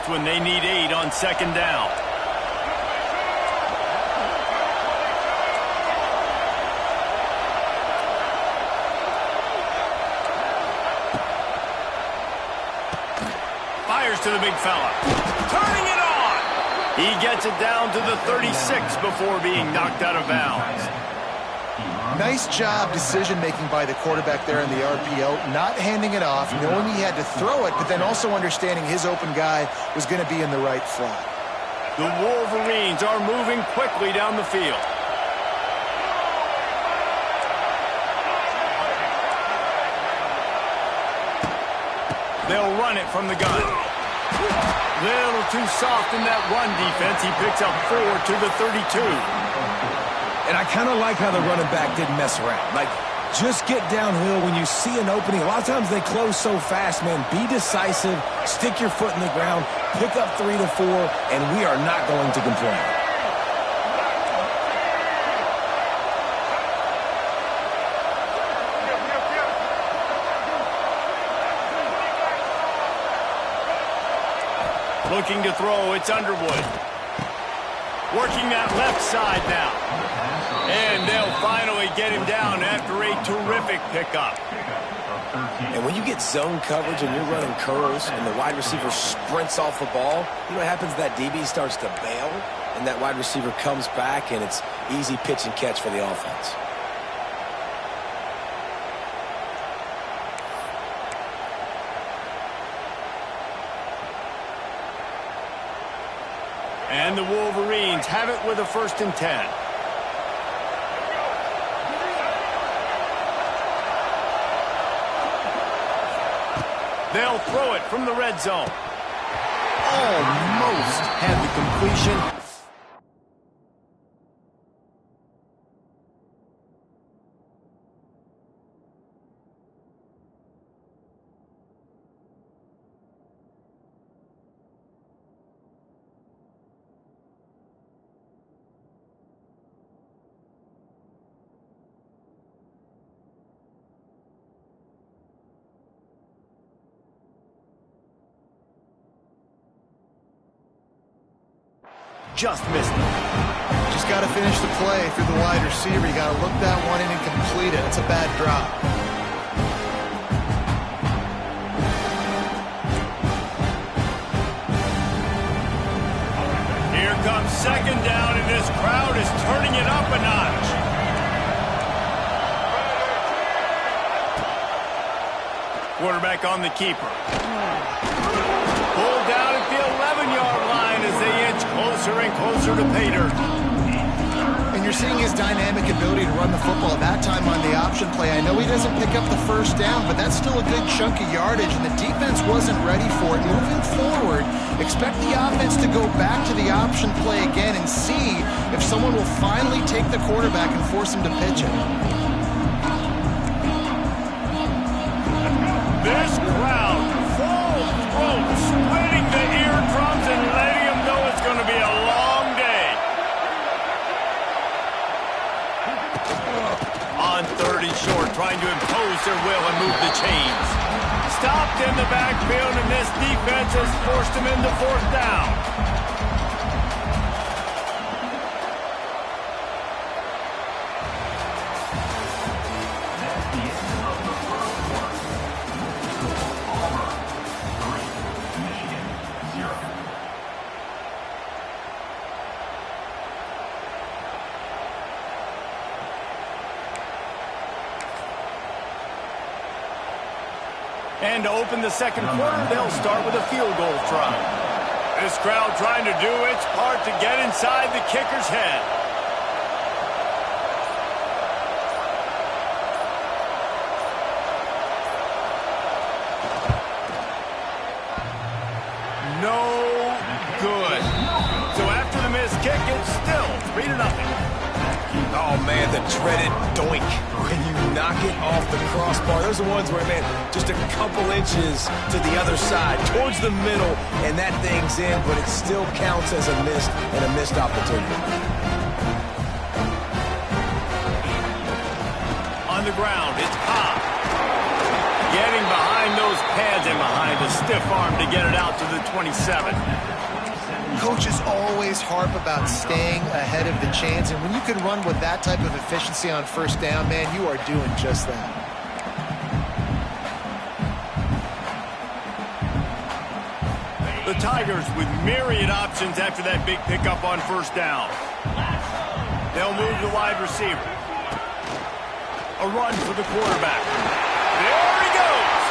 just when they need 8 on second down. Fires to the big fella. Turning it on! He gets it down to the 36 before being knocked out of bounds. Nice job decision-making by the quarterback there in the RPO, not handing it off, knowing he had to throw it, but then also understanding his open guy was going to be in the right slot. The Wolverines are moving quickly down the field. They'll run it from the gun. Little too soft in that run defense. He picks up 4 to the 32. And I kind of like how the running back didn't mess around. Like, just get downhill when you see an opening. A lot of times they close so fast, man. Be decisive, stick your foot in the ground, pick up 3 to 4, and we are not going to complain. Looking to throw, it's Underwood. Working that left side now. And they'll finally get him down after a terrific pickup. And when you get zone coverage and you're running curls and the wide receiver sprints off the ball, you know what happens? That DB starts to bail, and that wide receiver comes back, and it's easy pitch and catch for the offense. And the Wolverines have it with a 1st and 10. They'll throw it from the red zone. Almost had the completion. Just missed it. Just got to finish the play through the wide receiver. You got to look that one in and complete it. It's a bad drop. Here comes second down, and this crowd is turning it up a notch. Quarterback on the keeper. Pulled down at the 11-yard line as they inch closer and closer to pay dirt. And you're seeing his dynamic ability to run the football. That time on the option play, I know he doesn't pick up the 1st down, but that's still a good chunk of yardage, and the defense wasn't ready for it. Moving forward, expect the offense to go back to the option play again and see if someone will finally take the quarterback and force him to pitch it. This crowd, full throat, splitting the eardrums and letting them know it's going to be a long day. On 3rd and short, trying to impose their will and move the chains. Stopped in the backfield, and this defense has forced them into 4th down. And to open the second quarter, they'll start with a field goal try. This crowd trying to do its part to get inside the kicker's head. No good. So after the missed kick, it's still 3-0. Oh, man, the dreaded doink. When you knock it off the crossbar, those are the ones where, man, just a couple inches to the other side, towards the middle, and that thing's in, but it still counts as a missed opportunity. On the ground, it's Pop. Getting behind those pads in behind a stiff arm to get it out to the 27. Coaches always harp about staying ahead of the chains, and when you can run with that type of efficiency on first down, man, you are doing just that. The Tigers with myriad options after that big pickup on first down. They'll move the wide receiver. A run for the quarterback. There he goes.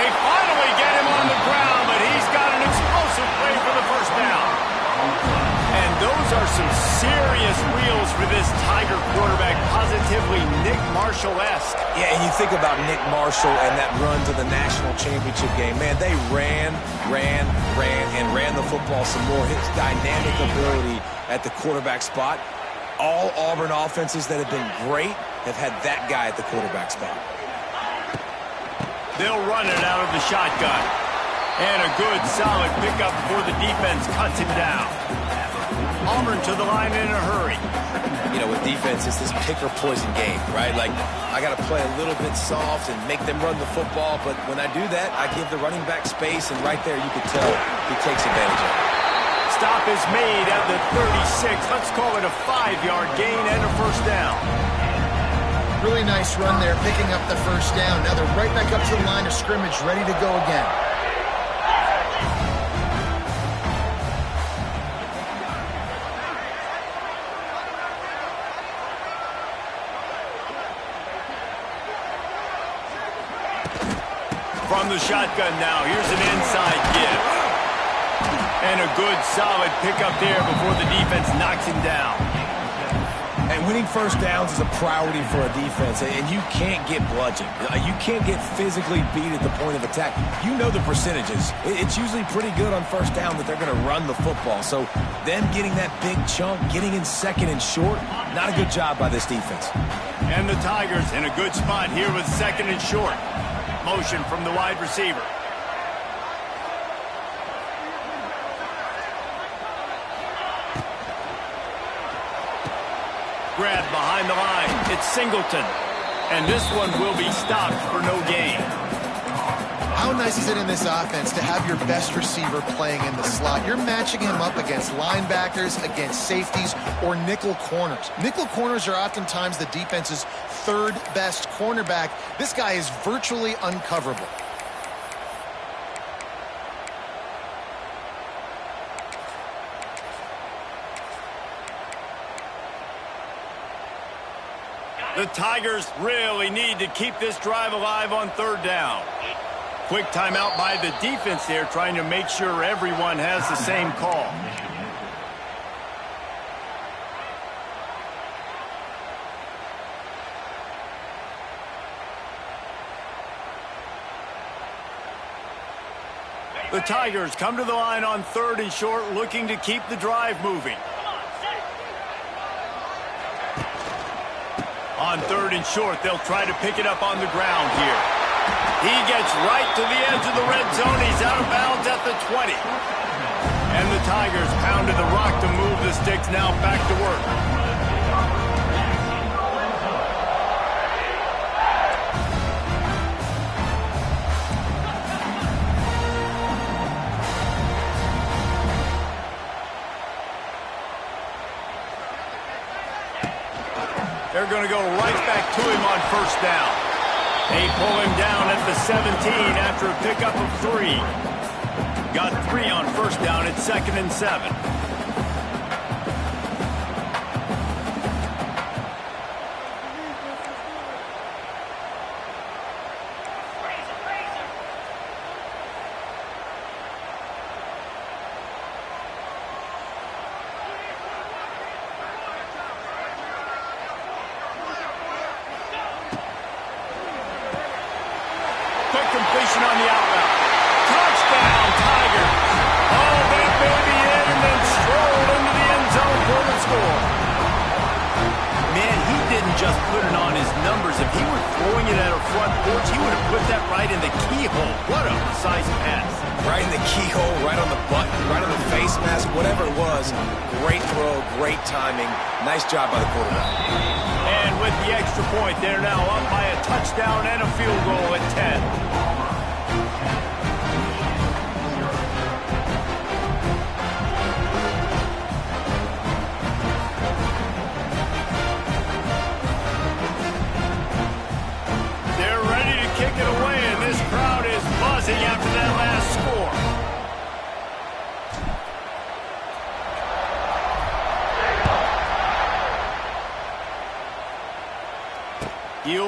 They finally get him on the ground, but he's got an explosive play for the first down. And those are some serious wheels for this Tiger quarterback, positively Nick Marshall-esque. Yeah, and you think about Nick Marshall and that run to the national championship game. Man, they ran the football some more. His dynamic ability at the quarterback spot. All Auburn offenses that have been great have had that guy at the quarterback spot. They'll run it out of the shotgun. And a good, solid pickup before the defense cuts him down. Auburn to the line in a hurry. You know, with defense, it's this pick-or-poison game, right? Like, I got to play a little bit soft and make them run the football, but when I do that, I give the running back space, and right there you can tell he takes advantage of it. Stop is made at the 36. Let's call it a 5-yard gain and a first down. Really nice run there, picking up the first down. Now they're right back up to the line of scrimmage, ready to go again. From the shotgun now, here's an inside give. And a good, solid pickup there before the defense knocks him down. And winning first downs is a priority for a defense, and you can't get bludgeoned. You can't get physically beat at the point of attack. You know the percentages. It's usually pretty good on first down that they're going to run the football. So them getting that big chunk, getting in second and short, not a good job by this defense. And the Tigers in a good spot here with second and short. Motion from the wide receiver. Grab behind the line. It's Singleton. And this one will be stopped for no gain. How nice is it in this offense to have your best receiver playing in the slot? You're matching him up against linebackers, against safeties, or nickel corners. Nickel corners are oftentimes the defense's third best cornerback. This guy is virtually uncoverable. The Tigers really need to keep this drive alive on third down. Quick timeout by the defense there, trying to make sure everyone has the same call. The Tigers come to the line on third and short, looking to keep the drive moving. On third and short, they'll try to pick it up on the ground here. He gets right to the edge of the red zone. He's out of bounds at the 20. And the Tigers pounded the rock to move the sticks, now back to work. They're going to go right back to him on first down. They pull him down at the 17 after a pickup of 3. Got 3 on first down. It's 2nd and 7. Completion on the outbound. Touchdown, Tigers. Oh, that baby in and then strolled into the end zone for the score. Man, he didn't just put it on his numbers. If he were throwing it at a front porch, he would have put that right in the keyhole. What a precise pass. Right in the keyhole, right on the button, right on the face mask, whatever it was. Great throw, great timing. Nice job by the quarterback. And with the extra point, they're now up by a touchdown and a field goal at 10.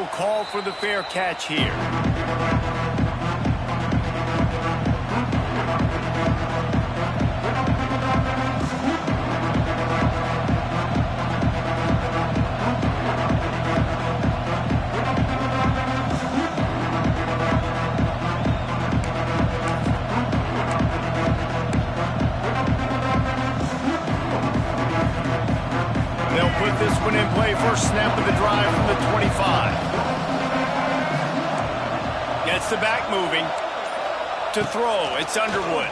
call for the fair catch here. Put this one in play. First snap of the drive from the 25. Gets the back moving. To throw, it's Underwood.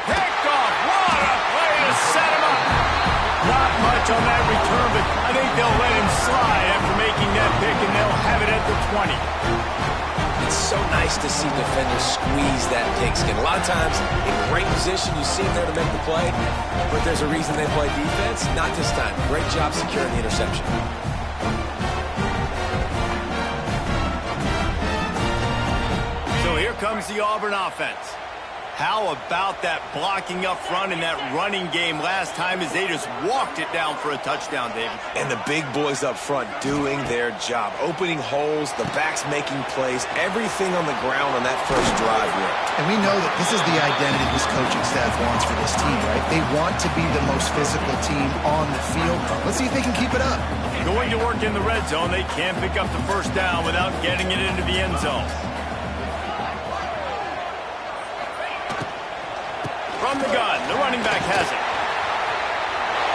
Picked off. What a play to set him up. Not much on that return, but I think they'll let him slide after making that pick, and they'll have it at the 20. It's so nice to see defenders squeeze that pigskin. A lot of times, in great position, you see them there to make the play, but there's a reason they play defense. Not this time. Great job securing the interception. So here comes the Auburn offense. How about that blocking up front and that running game last time as they just walked it down for a touchdown, David? And the big boys up front doing their job. Opening holes, the backs making plays, everything on the ground on that first drive worked. And we know that this is the identity this coaching staff wants for this team, right? They want to be the most physical team on the field. Let's see if they can keep it up. Going to work in the red zone, they can't pick up the first down without getting it into the end zone. From the gun, the running back has it.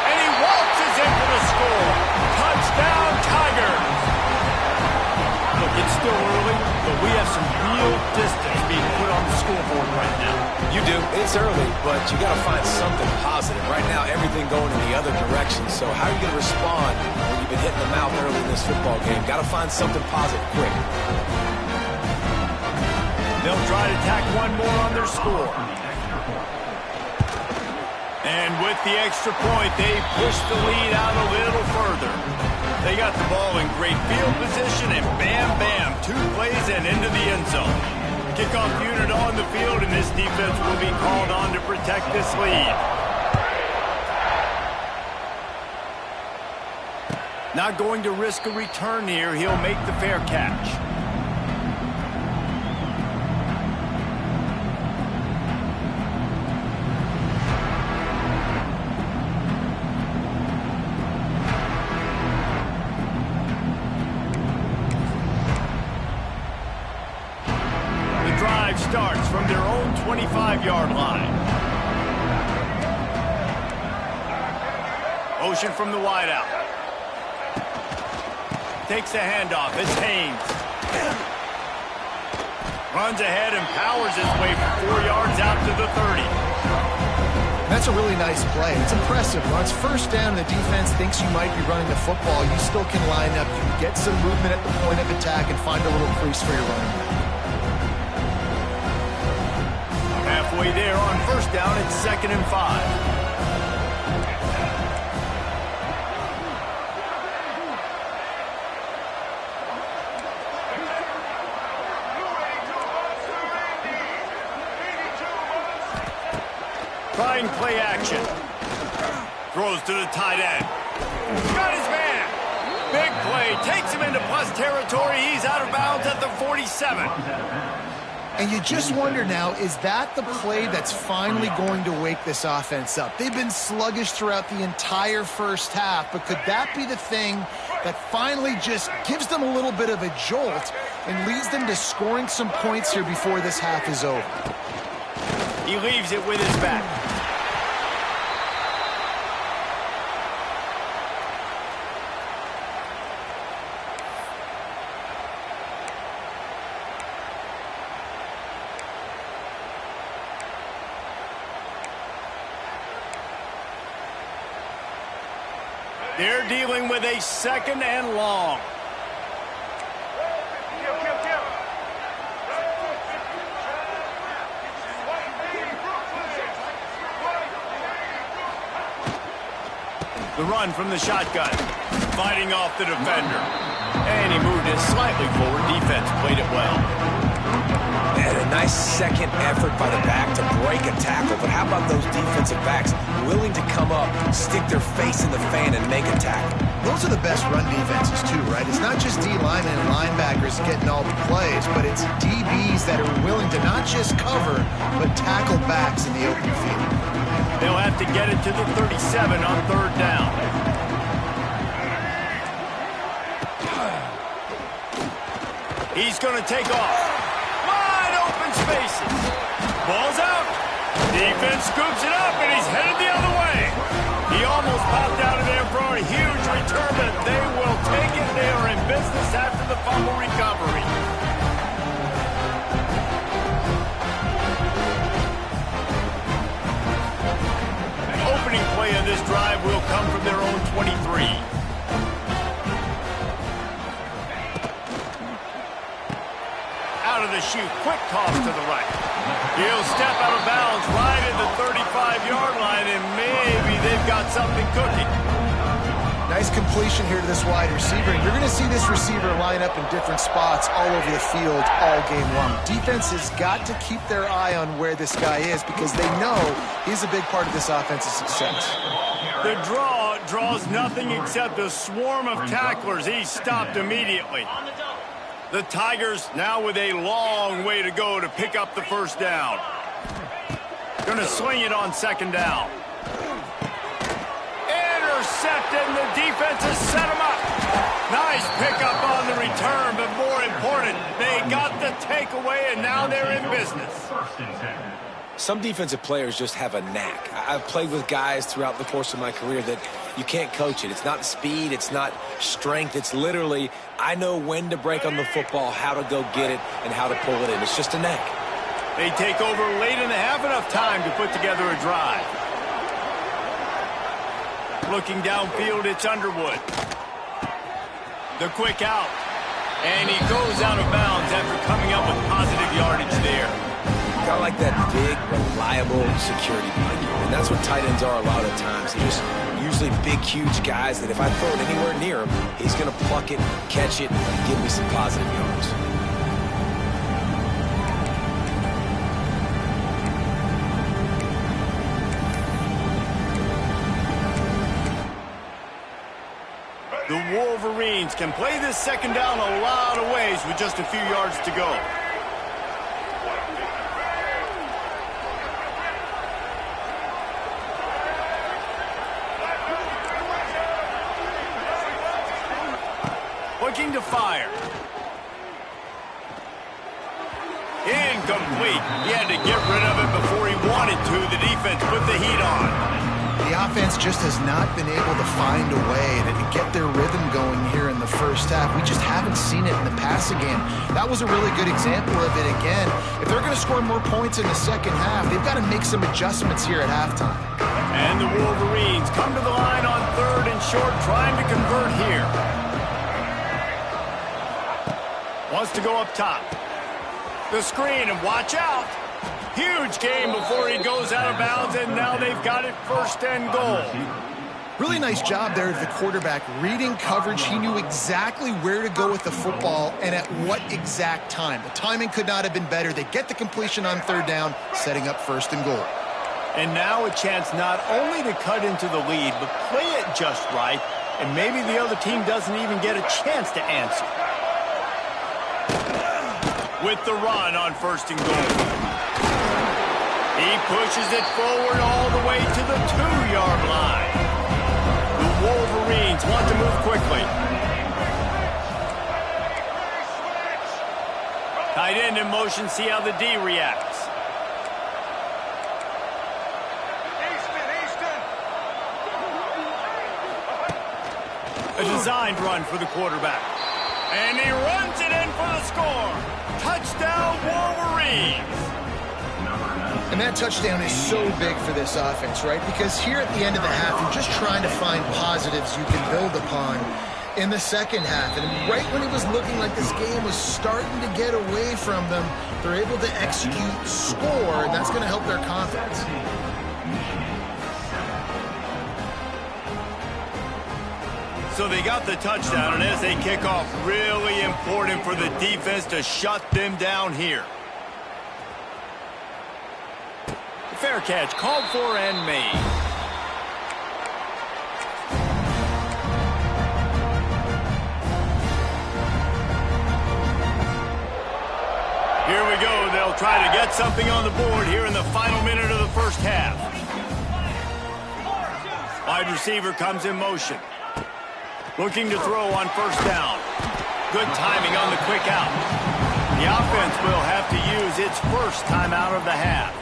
And he waltzes in for the score. Touchdown, Tigers. Look, it's still early, but we have some real distance being put on the scoreboard right now. You do. It's early, but you got to find something positive. Right now, everything going in the other direction. So how are you going to respond when you've been hitting them out early in this football game? Got to find something positive quick. They'll try to tack one more on their score. And with the extra point, they push the lead out a little further. They got the ball in great field position, and bam, bam, 2 plays and into the end zone. Kickoff unit on the field, and this defense will be called on to protect this lead. Not going to risk a return here. He'll make the fair catch. Starts from their own 25-yard line. Motion from the wideout. Takes the handoff. It's Haynes. Runs ahead and powers his way for 4 yards out to the 30. That's a really nice play. It's impressive. When it's first down and the defense thinks you might be running the football, you still can line up. You can get some movement at the point of attack and find a little crease for your running back. Halfway there on first down, it's 2nd and 5. Trying play action. Throws to the tight end. Got his man. Big play. Takes him into plus territory. He's out of bounds at the 47. And you just wonder now, is that the play that's finally going to wake this offense up? They've been sluggish throughout the entire first half, but could that be the thing that finally just gives them a little bit of a jolt and leads them to scoring some points here before this half is over? He leaves it with his back. They're dealing with a 2nd and long. The run from the shotgun. Fighting off the defender. And he moved it slightly forward. Defense played it well. And a nice second effort by the back to break a tackle. But how about those defensive backs willing to come up, stick their face in the fan, and make a tackle? Those are the best run defenses too, right? It's not just D linemen and linebackers getting all the plays, but it's DBs that are willing to not just cover, but tackle backs in the open field. They'll have to get it to the 37 on third down. He's going to take off. Wide open spaces. Ball's out. Defense scoops it up, and he's headed the other way. He almost popped out of there for a huge return, but they will take it. They are in business after the fumble recovery. The opening play of this drive will come from their own 23. Out of the chute, quick toss to the right. He'll step out of bounds right at the 35-yard line, and maybe they've got something cooking. Nice completion here to this wide receiver, and you're going to see this receiver line up in different spots all over the field all game long. Defense has got to keep their eye on where this guy is because they know he's a big part of this offensive success. The draw draws nothing except a swarm of tacklers. He's stopped immediately. The Tigers now with a long way to go to pick up the first down. Going to swing it on second down. Intercepted, and the defense has set him up. Nice pickup on the return, but more important, they got the takeaway, and now they're in business. Some defensive players just have a knack. I've played with guys throughout the course of my career that you can't coach it. It's not speed, it's not strength. It's literally, I know when to break on the football, how to go get it, and how to pull it in. It's just a knack. They take over late in the half, enough time to put together a drive. Looking downfield, it's Underwood. The quick out. And he goes out of bounds after coming up with positive yardage there. Got like that big, reliable security blanket. And that's what tight ends are a lot of times. They're just usually big, huge guys that if I throw it anywhere near him, he's going to pluck it, catch it, and give me some positive yards. The Wolverines can play this second down a lot of ways with just a few yards to go. Looking to fire. Incomplete. He had to get rid of it before he wanted to. The defense put the heat on. The offense just has not been able to find a way to get their rhythm going here in the first half. We just haven't seen it in the passing game. That was a really good example of it again. If they're going to score more points in the second half, they've got to make some adjustments here at halftime. And the Wolverines come to the line on third and short, trying to convert here. Wants to go up top. The screen, and watch out. Huge game before he goes out of bounds, and now they've got it first and goal. Really nice job there of the quarterback. Reading coverage, he knew exactly where to go with the football and at what exact time. The timing could not have been better. They get the completion on third down, setting up first and goal. And now a chance not only to cut into the lead, but play it just right, and maybe the other team doesn't even get a chance to answer. With the run on first and goal. He pushes it forward all the way to the 2-yard line. The Wolverines want to move quickly. Tight end in motion, see how the D reacts. A designed run for the quarterback. And he runs it in for the score. Touchdown, Wolverines. And that touchdown is so big for this offense, right? Because here at the end of the half, you're just trying to find positives you can build upon in the second half. And right when it was looking like this game was starting to get away from them, they're able to execute, score, and that's going to help their confidence. So they got the touchdown, and as they kick off, really important for the defense to shut them down here. Fair catch, called for and made. Here we go. They'll try to get something on the board here in the final minute of the first half. Wide receiver comes in motion. Looking to throw on first down. Good timing on the quick out. The offense will have to use its first timeout of the half.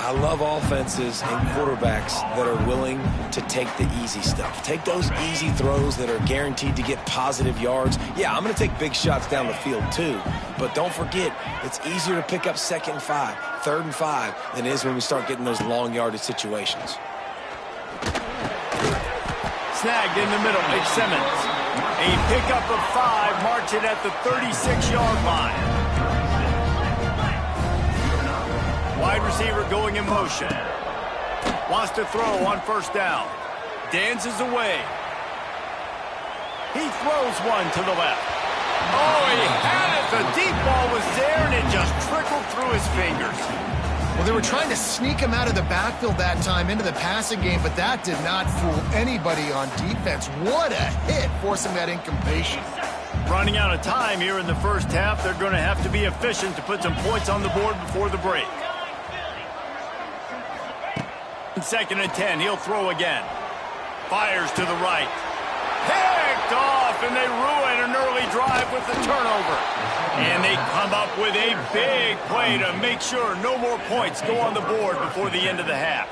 I love offenses and quarterbacks that are willing to take the easy stuff. Take those easy throws that are guaranteed to get positive yards. Yeah, I'm going to take big shots down the field too. But don't forget, it's easier to pick up 2nd and 5, 3rd and 5 than it is when we start getting those long yardage situations. Snagged in the middle, McSimmons. A pickup of 5, marching at the 36-yard line. Wide receiver going in motion. Wants to throw on first down. Dances away. He throws one to the left. Oh, he had it. The deep ball was there, and it just trickled through his fingers. Well, they were trying to sneak him out of the backfield that time into the passing game, but that did not fool anybody on defense. What a hit, forcing that incompletion. Running out of time here in the first half. They're going to have to be efficient to put some points on the board before the break. 2nd and 10, he'll throw again. Fires to the right. Picked off, and they ruin an early drive with the turnover. And they come up with a big play to make sure no more points go on the board before the end of the half.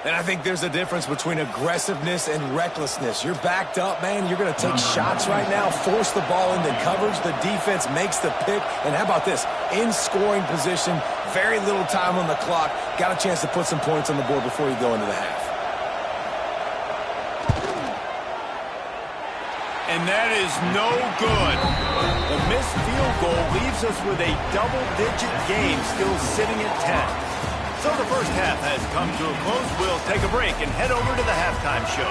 And I think there's a difference between aggressiveness and recklessness. You're backed up, man. You're going to take shots right now, force the ball into coverage. The defense makes the pick. And how about this? In scoring position, very little time on the clock. Got a chance to put some points on the board before you go into the half. And that is no good. The missed field goal leaves us with a double-digit game still sitting at 10. So the first half has come to a close. We'll take a break and head over to the halftime show.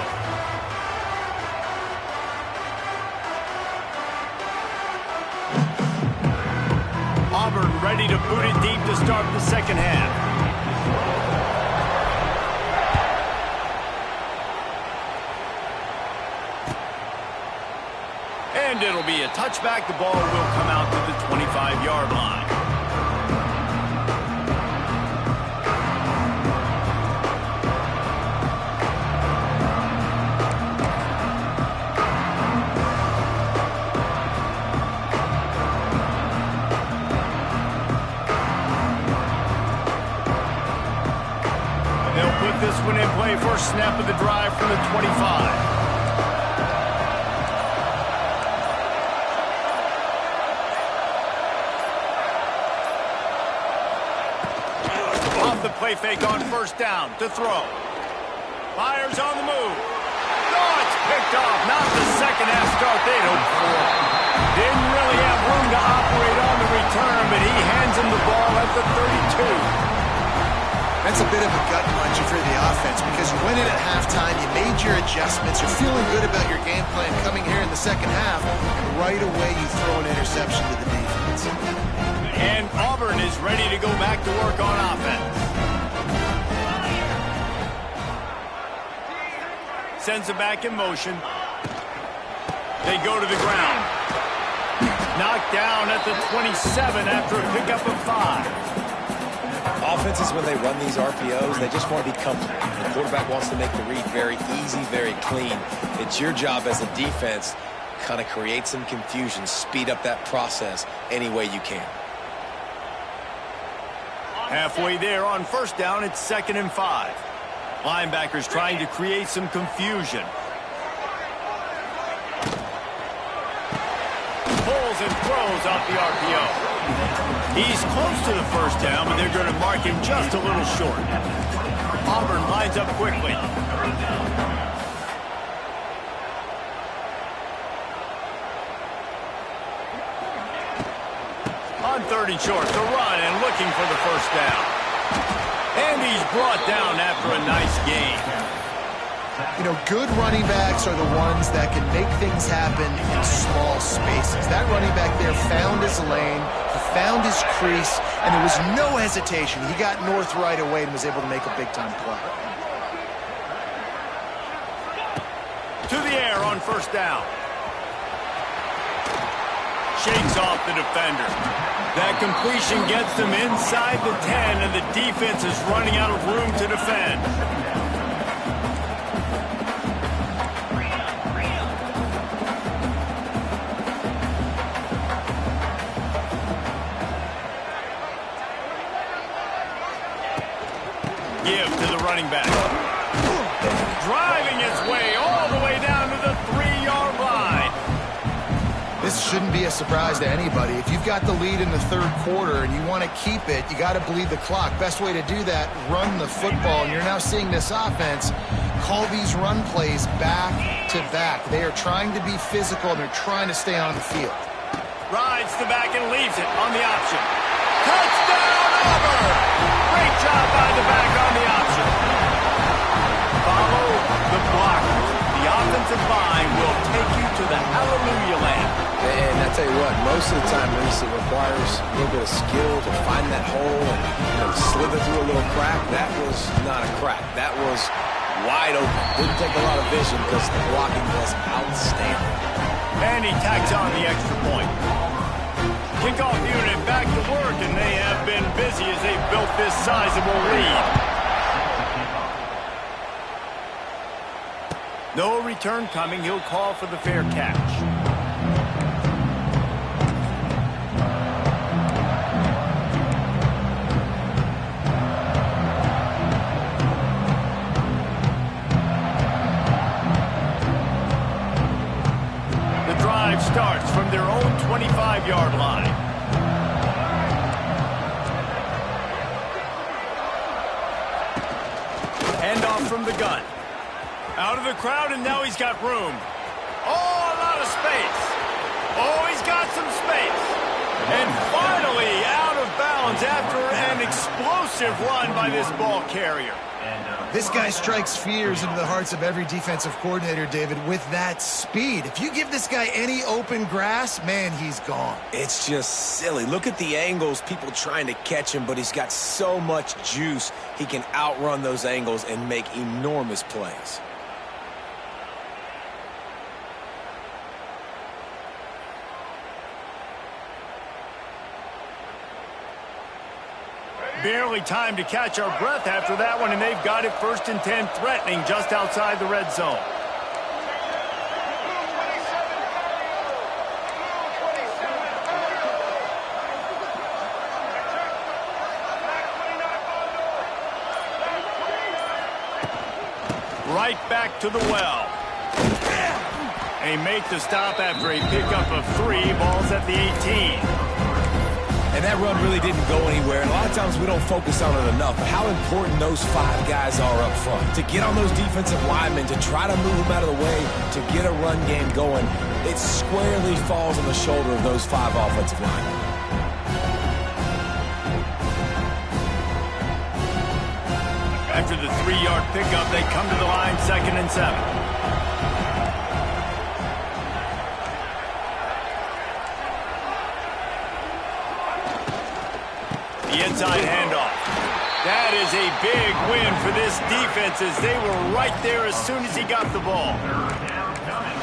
Auburn ready to boot it deep to start the second half. And it'll be a touchback. The ball will come out to the 25-yard line. This one in play, first snap of the drive from the 25. Off the play fake on first down to throw. Fires on the move. Oh, it's picked off. Not the second half start they'd hoped for. Didn't really have room to operate on the return, but he hands him the ball at the 32. That's a bit of a gut punch for the offense because you went in at halftime, you made your adjustments, you're feeling good about your game plan coming here in the second half, and right away you throw an interception to the defense. And Auburn is ready to go back to work on offense. Sends it back in motion. They go to the ground. Knocked down at the 27 after a pickup of 5. Offenses, when they run these RPOs, they just want to be comfortable. The quarterback wants to make the read very easy, very clean. It's your job as a defense to kind of create some confusion, speed up that process any way you can. Halfway there on first down, it's 2nd and 5. Linebackers trying to create some confusion. Pulls and throws off the RPO. He's close to the first down, but they're going to mark him just a little short. Auburn lines up quickly. On 3rd and short, the run and looking for the first down. And he's brought down after a nice gain. You know, good running backs are the ones that can make things happen in small spaces. That running back there found his lane, he found his crease, and there was no hesitation. He got north right away and was able to make a big-time play. To the air on first down. Shakes off the defender. That completion gets them inside the 10, and the defense is running out of room to defend. Give to the running back. Driving its way all the way down to the 3-yard line. This shouldn't be a surprise to anybody. If you've got the lead in the third quarter and you want to keep it, you got to bleed the clock. Best way to do that, run the football. And you're now seeing this offense call these run plays back to back. They are trying to be physical, and they're trying to stay on the field. Rides the back and leaves it on the option. Touchdown, Auburn! Great job by the back on the option. Follow the blockers. The offensive line will take you to the hallelujah land. And I tell you what, most of the time, Reese, it requires a little bit of skill to find that hole and slither through a little crack. That was not a crack. That was wide open. Didn't take a lot of vision because the blocking was outstanding. And he tacks on the extra point. Kickoff unit back to work, and they have been busy as they built this sizable lead. No return coming. He'll call for the fair catch. The drive starts from their own 25-yard line. Handoff from the gun. Out of the crowd, and now he's got room. Oh, a lot of space. Oh, he's got some space. And finally out of bounds after an explosive run by this ball carrier. This guy strikes fears into the hearts of every defensive coordinator, David, with that speed. If you give this guy any open grass, man, he's gone. It's just silly. Look at the angles, people trying to catch him, but he's got so much juice. He can outrun those angles and make enormous plays. Barely time to catch our breath after that one, and they've got it 1st and 10, threatening just outside the red zone. Right back to the well. They make the stop after a pickup of 3, balls at the 18. And that run really didn't go anywhere. And a lot of times we don't focus on it enough. But how important those 5 guys are up front. To get on those defensive linemen, to try to move them out of the way, to get a run game going, it squarely falls on the shoulder of those 5 offensive linemen. After the 3-yard pickup, they come to the line 2nd and 7. The inside handoff. That is a big win for this defense as they were right there as soon as he got the ball.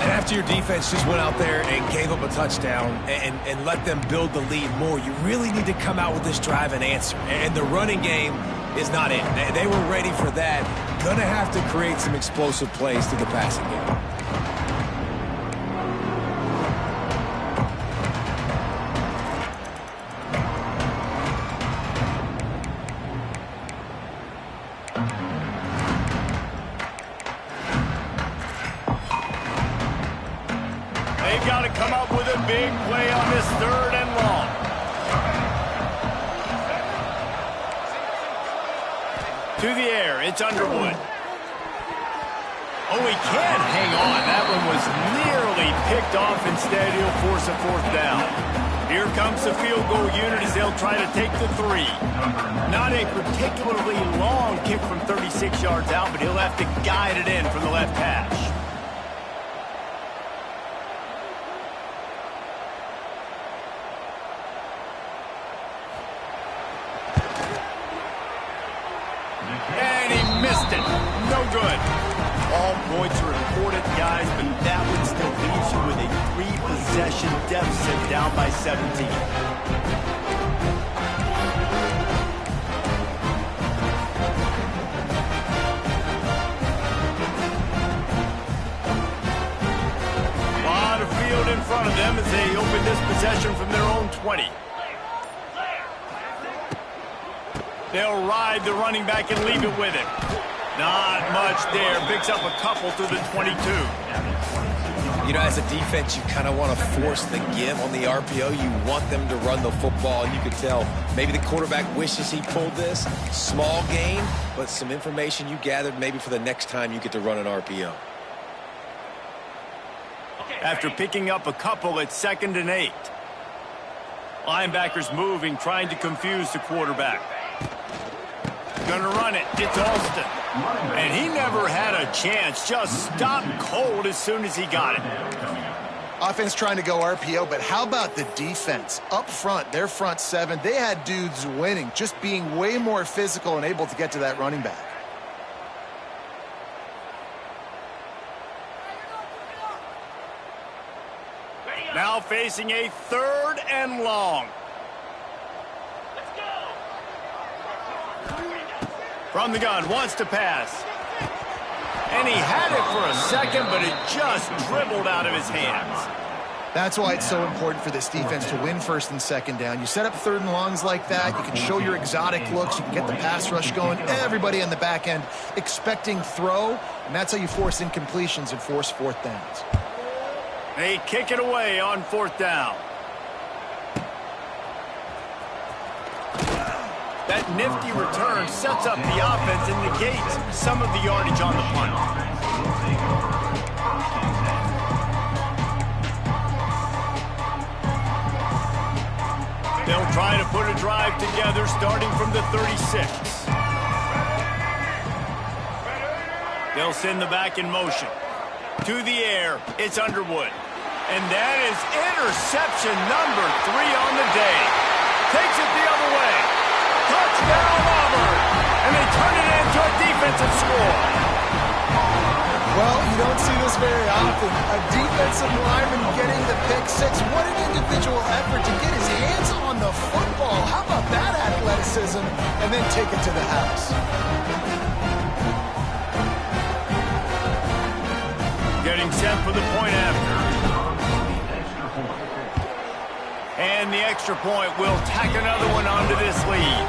And after your defense just went out there and gave up a touchdown and let them build the lead more, you really need to come out with this drive and answer. And the running game is not in. They were ready for that. Gonna have to create some explosive plays through the passing game. They've got to come up with a big play on this 3rd and long. To the air, it's Underwood. Oh, he can't hang on. That one was nearly picked off. Instead, he'll force a 4th down. Here comes the field goal unit as they'll try to take the 3. Not a particularly long kick from 36 yards out, but he'll have to guide it in from the left hash. And he missed it. No good. All points are important, guys, but that one still leaves you with a 3-possession deficit down by 17. In front of them as they open this possession from their own 20. They'll ride the running back and leave it with him. Not much there. Picks up a couple to the 22. You know, as a defense, you kind of want to force the give on the RPO. You want them to run the football, and you can tell maybe the quarterback wishes he pulled this. Small gain, but some information you gathered maybe for the next time you get to run an RPO. After picking up a couple at 2nd and 8. Linebackers moving, trying to confuse the quarterback. Gonna run it. It's Alston. And he never had a chance. Just stopped cold as soon as he got it. Offense trying to go RPO, but how about the defense? Up front, their front 7, they had dudes winning, just being way more physical and able to get to that running back. Now facing a 3rd and long. Let's go. From the gun, wants to pass. And he had it for a second, but it just dribbled out of his hands. That's why it's so important for this defense to win 1st and 2nd down. You set up 3rd and longs like that, you can show your exotic looks, you can get the pass rush going, everybody on the back end expecting throw, and that's how you force incompletions and force 4th downs. They kick it away on 4th down. That nifty return sets up the offense and negates some of the yardage on the punt. They'll try to put a drive together starting from the 36. They'll send the back in motion. To the air, it's Underwood. And that is interception number 3 on the day. Takes it the other way. Touchdown, Auburn. And they turn it into a defensive score. Well, you don't see this very often. A defensive lineman getting the pick 6. What an individual effort to get his hands on the football. How about that athleticism? And then take it to the house. Getting set for the point after. And the extra point will tack another one onto this lead.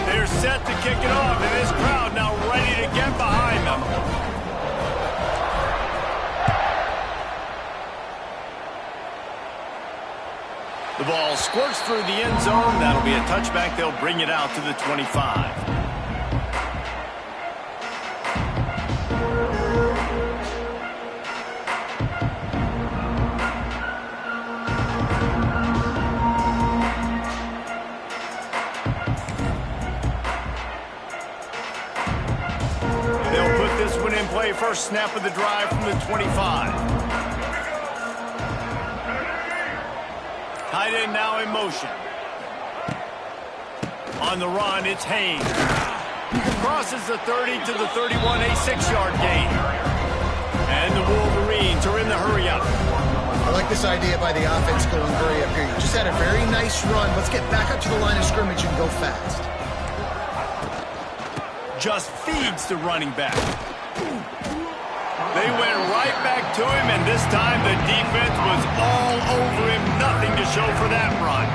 They're set to kick it off, and this crowd now ready to get behind them. The ball squirts through the end zone. That'll be a touchback. They'll bring it out to the 25. They'll put this one in play. First snap of the drive from the 25. Tight end now in motion. On the run, it's Haynes. Crosses the 30 to the 31, a 6-yard gain. And the Wolverines are in the hurry-up. I like this idea by the offense going hurry up here. You just had a very nice run. Let's get back up to the line of scrimmage and go fast. Just feeds the running back. They went right back to him, and this time the defense was all over him. Nothing to show for that run.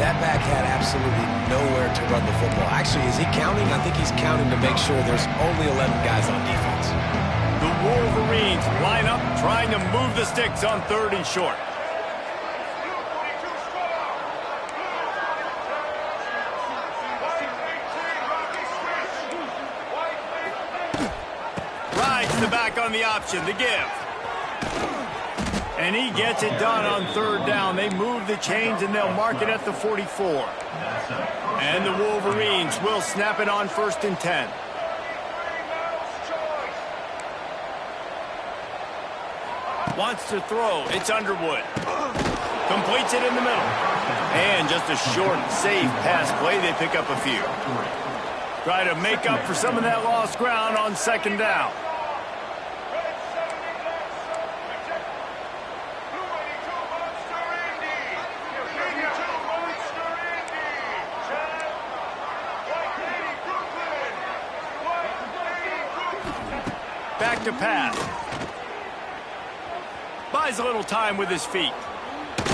That back had absolutely nowhere to run the football. Actually, is he counting? I think he's counting to make sure there's only 11 guys on defense. The Wolverines line up, trying to move the sticks on 3rd and short. Rides the back on the option, the give. And he gets it done on third down. They move the chains, and they'll mark it at the 44. And the Wolverines will snap it on 1st and 10. Wants to throw. It's Underwood. Completes it in the middle. And just a short, safe pass play. They pick up a few. Try to make up for some of that lost ground on 2nd down. Back to pass. Buys a little time with his feet.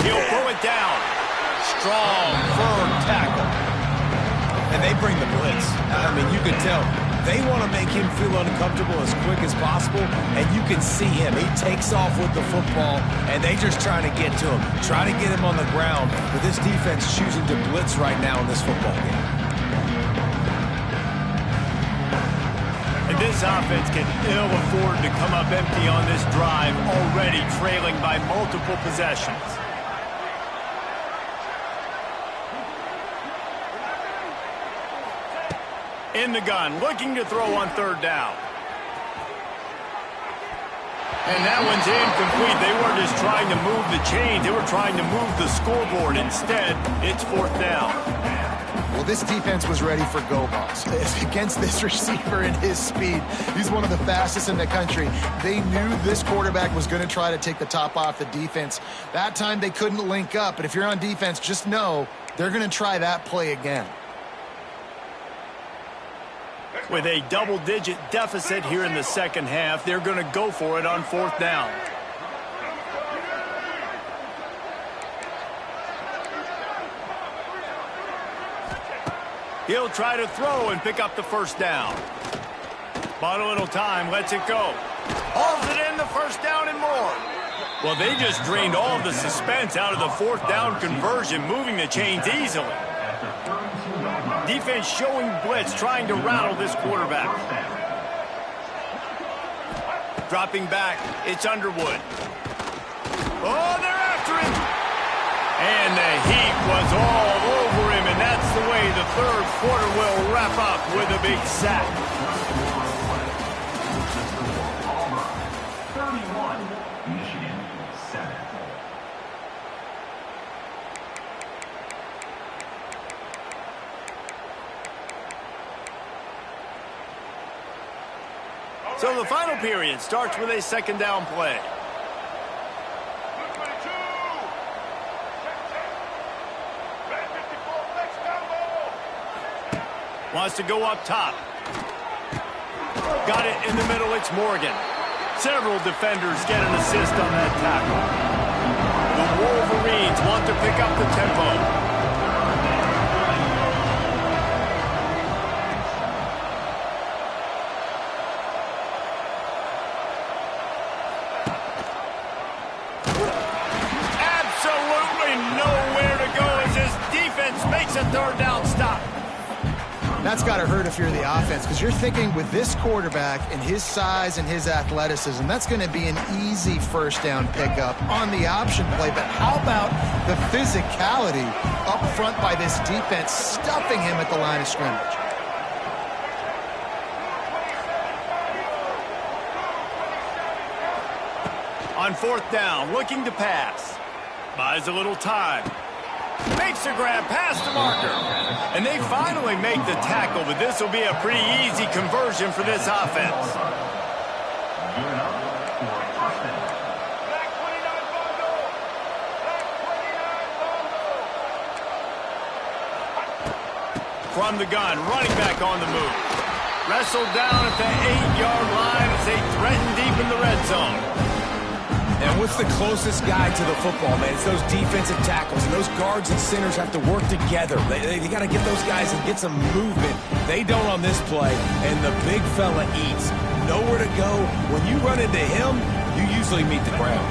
He'll throw it down. Strong, firm tackle. And they bring the blitz. I mean, you can tell they want to make him feel uncomfortable as quick as possible, and you can see him. He takes off with the football, and they just trying to get to him, trying to get him on the ground. But this defense choosing to blitz right now in this football game. And this offense can ill afford to come up empty on this drive, already trailing by multiple possessions. In the gun, looking to throw on 3rd down. And that one's incomplete. They weren't just trying to move the chains. They were trying to move the scoreboard. Instead, it's 4th down. Well, this defense was ready for go balls. Against this receiver and his speed, he's one of the fastest in the country. They knew this quarterback was going to try to take the top off the defense. That time they couldn't link up. But if you're on defense, just know they're going to try that play again. With a double-digit deficit here in the 2nd half, they're going to go for it on 4th down. He'll try to throw and pick up the 1st down. Bought a little time, lets it go. Hauls it in, the 1st down and more. Well, they just drained all of the suspense out of the 4th down conversion, moving the chains easily. Defense showing blitz, trying to rattle this quarterback. Dropping back, it's Underwood. Oh, they're after him. And the heat was all over him, and that's the way the 3rd quarter will wrap up with a big sack. 31, Michigan 7. So the final period starts with a 2nd down play. Wants to go up top. Got it in the middle, it's Morgan. Several defenders get an assist on that tackle. The Wolverines want to pick up the tempo. Makes a 3rd down stop. That's got to hurt if you're the offense, because you're thinking with this quarterback and his size and his athleticism, that's going to be an easy 1st down pickup on the option play. But how about the physicality up front by this defense, stuffing him at the line of scrimmage? On 4th down, looking to pass. Buys a little time. Makes a grab past the marker. And they finally make the tackle, but this will be a pretty easy conversion for this offense. From the gun, running back on the move. Wrestled down at the 8-yard line as they threaten deep in the red zone. And what's the closest guy to the football, man? It's those defensive tackles, and those guards and centers have to work together. They got to get those guys and get some movement. They don't on this play, and the big fella eats. Nowhere to go. When you run into him, you usually meet the ground.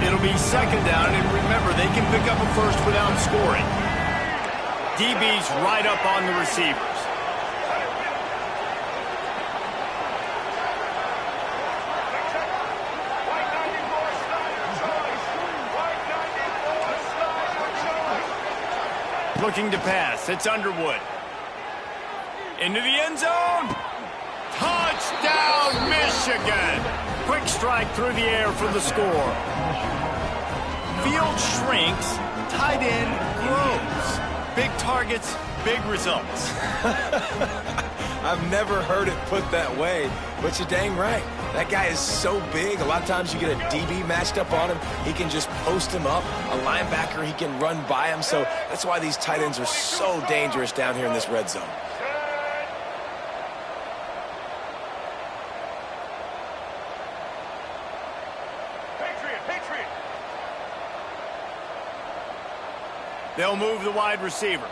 It'll be 2nd down, and remember, they can pick up a first without scoring. DB's right up on the receivers. Looking to pass. It's Underwood. Into the end zone. Touchdown, Michigan. Quick strike through the air for the score. Field shrinks. Tight end grows. Big targets, big results. I've never heard it put that way, but you're dang right. That guy is so big. A lot of times you get a DB matched up on him. He can just post him up. A linebacker, he can run by him. So that's why these tight ends are so dangerous down here in this red zone. They'll move the wide receiver.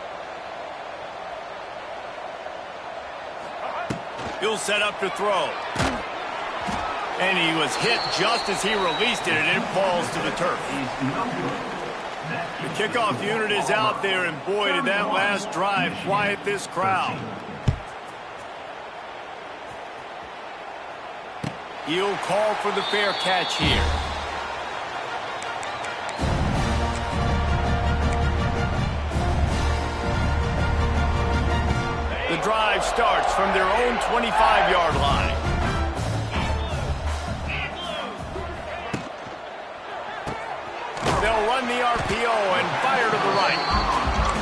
He'll set up to throw. And he was hit just as he released it, and it falls to the turf. The kickoff unit is out there, and boy, did that last drive quiet this crowd. He'll call for the fair catch here. The drive starts from their own 25-yard line. They'll run the RPO and fire to the right.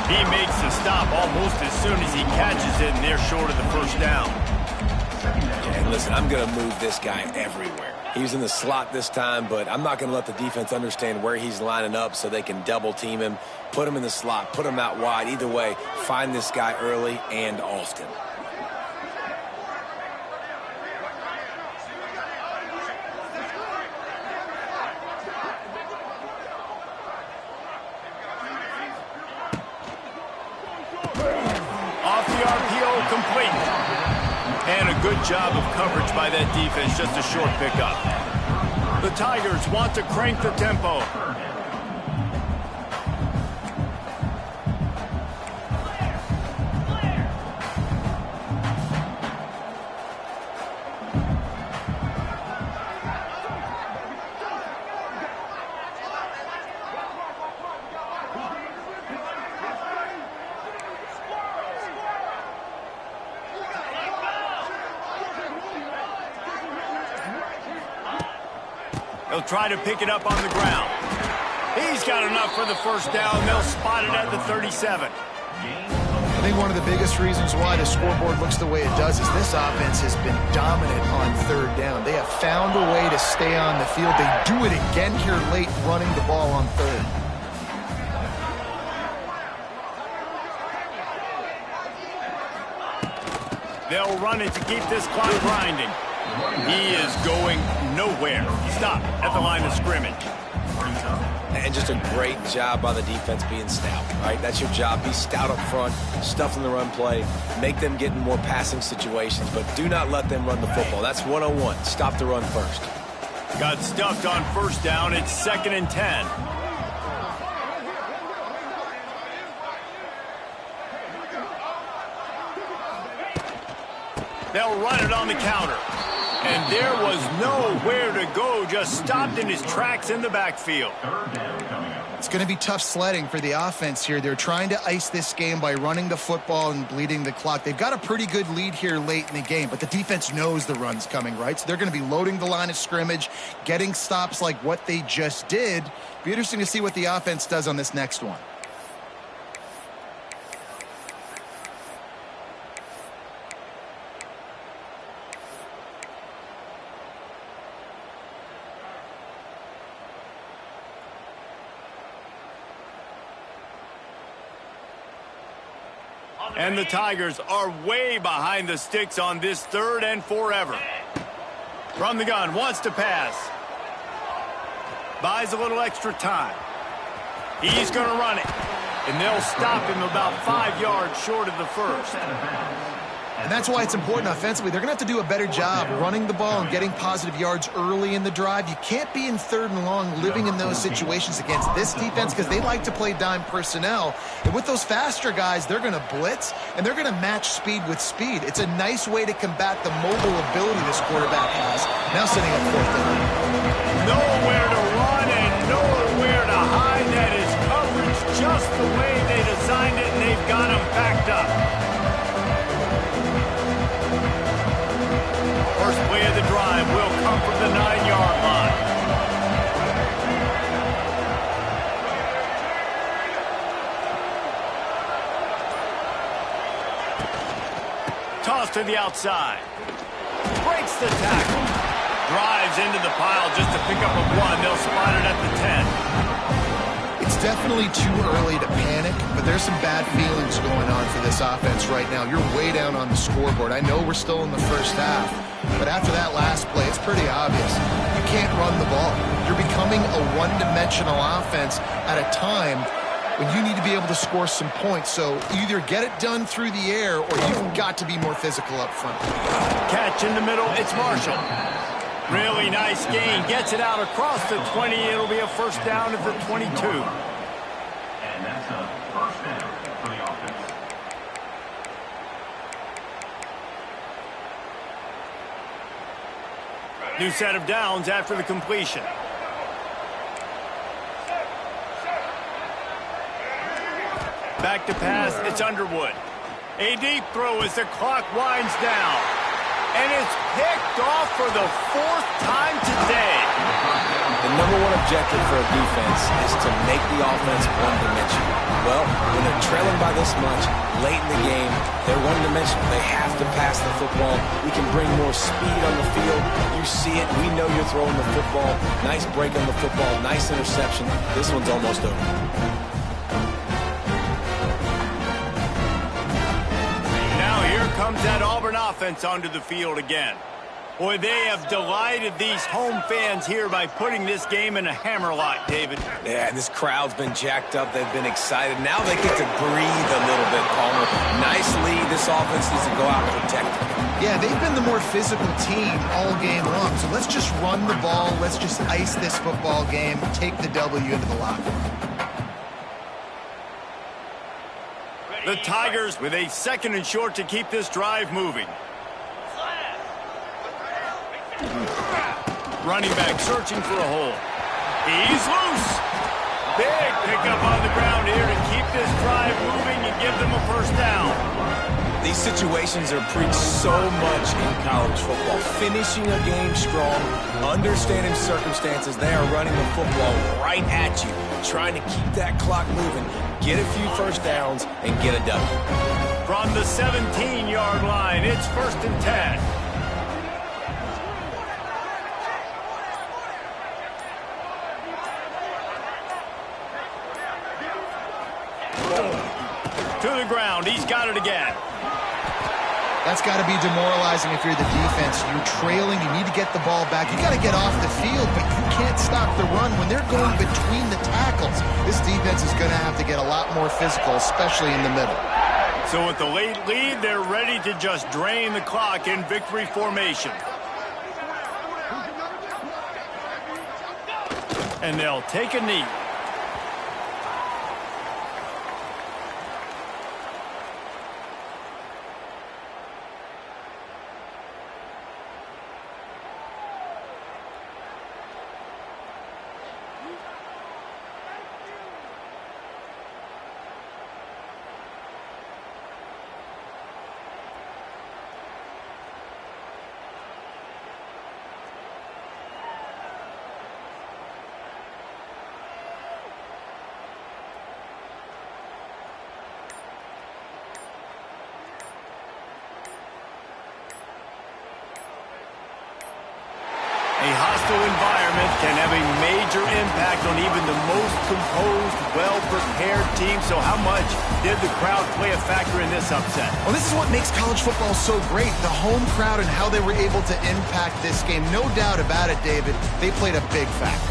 He makes the stop almost as soon as he catches it, and they're short of the first down. And listen, I'm going to move this guy everywhere. He's in the slot this time, but I'm not going to let the defense understand where he's lining up so they can double team him, put him in the slot, put him out wide. Either way, find this guy early and often. Off the RPO, complete. And a good job of coverage by that defense, just a short pickup. The Tigers want to crank the tempo. They'll try to pick it up on the ground. He's got enough for the first down. They'll spot it at the 37. I think one of the biggest reasons why the scoreboard looks the way it does is this offense has been dominant on third down. They have found a way to stay on the field. They do it again here late, running the ball on third. They'll run it to keep this clock grinding. He is going nowhere. Stop at the line of scrimmage. And just a great job by the defense being stout, right? That's your job. Be stout up front, stuff in the run play, make them get in more passing situations, but do not let them run the football. That's 101. Stop the run first. Got stuffed on first down. It's 2nd and 10. They'll run it on the counter. And there was nowhere to go, just stopped in his tracks in the backfield. It's going to be tough sledding for the offense here. They're trying to ice this game by running the football and bleeding the clock. They've got a pretty good lead here late in the game, but the defense knows the run's coming, right? So they're going to be loading the line of scrimmage, getting stops like what they just did. Be interesting to see what the offense does on this next one. And the Tigers are way behind the sticks on this 3rd and forever. From the gun, wants to pass. Buys a little extra time. He's going to run it. And they'll stop him about 5 yards short of the first. And that's why it's important offensively. They're going to have to do a better job running the ball and getting positive yards early in the drive. You can't be in 3rd and long living in those situations against this defense because they like to play dime personnel. And with those faster guys, they're going to blitz, and they're going to match speed with speed. It's a nice way to combat the mobile ability this quarterback has. Now setting up 4th down. Nowhere to run and nowhere to hide. That is coverage just the way they designed it, and Toss to the outside. Breaks the tackle. Drives into the pile just to pick up a 1. They'll spot it at the 10. It's definitely too early to panic, but there's some bad feelings going on for this offense right now. You're way down on the scoreboard. I know we're still in the first half, but after that last play, it's pretty obvious. You can't run the ball. You're becoming a one-dimensional offense at a time when you need to be able to score some points. So either get it done through the air or you've got to be more physical up front. Catch in the middle. It's Marshall. Really nice gain. Gets it out across the 20. It'll be a first down at the 22. And that's a first down for the offense. New set of downs after the completion. Back to pass. It's Underwood. A deep throw as the clock winds down. And it's picked off for the 4th time today. The number one objective for a defense is to make the offense one-dimensional. Well, when they're trailing by this much, late in the game, they're one-dimensional. They have to pass the football. We can bring more speed on the field. You see it. We know you're throwing the football. Nice break on the football. Nice interception. This one's almost over. Comes that Auburn offense onto the field again. Boy, they have delighted these home fans here by putting this game in a hammerlock, David. Yeah, this crowd's been jacked up. They've been excited. Now they get to breathe a little bit, Palmer. Nice lead. This offense needs to go out and protect it. Yeah, they've been the more physical team all game long. So let's just run the ball. Let's just ice this football game. Take the W into the locker room. The Tigers with a 2nd and short to keep this drive moving. Running back searching for a hole. He's loose. Big pickup on the ground here to keep this drive moving and give them a first down. These situations are preached so much in college football. Finishing a game strong, understanding circumstances. They are running the football right at you, trying to keep that clock moving, get a few first downs, and get a W. From the 17-yard line, it's 1st and 10. To the ground. He's got it again. That's got to be demoralizing if you're the defense. You're trailing. You need to get the ball back. You got to get off the field, but you can't stop the run. When they're going between the tackles, this defense is going to have to get a lot more physical, especially in the middle. So with the late lead, they're ready to just drain the clock in victory formation. And they'll take a knee. A hostile environment can have a major impact on even the most composed, well-prepared team. So how much did the crowd play a factor in this upset? Well, this is what makes college football so great. The home crowd and how they were able to impact this game. No doubt about it, David. They played a big factor.